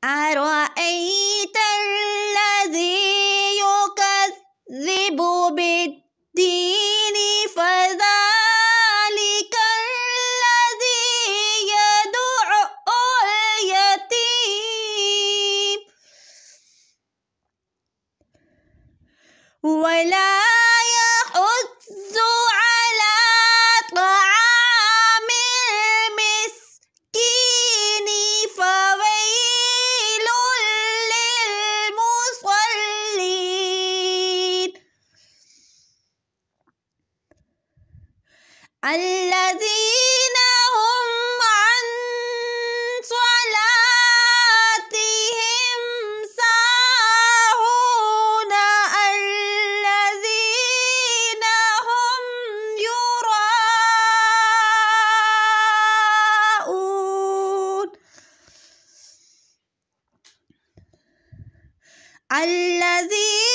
أرأيت الذي يكذب بالدين فذلك الذي يدع اليتيم ولا يحض على طعام المسكين فويل للمصلين الذين هم عن صلاتهم ساهون الذين هم يراءون الذين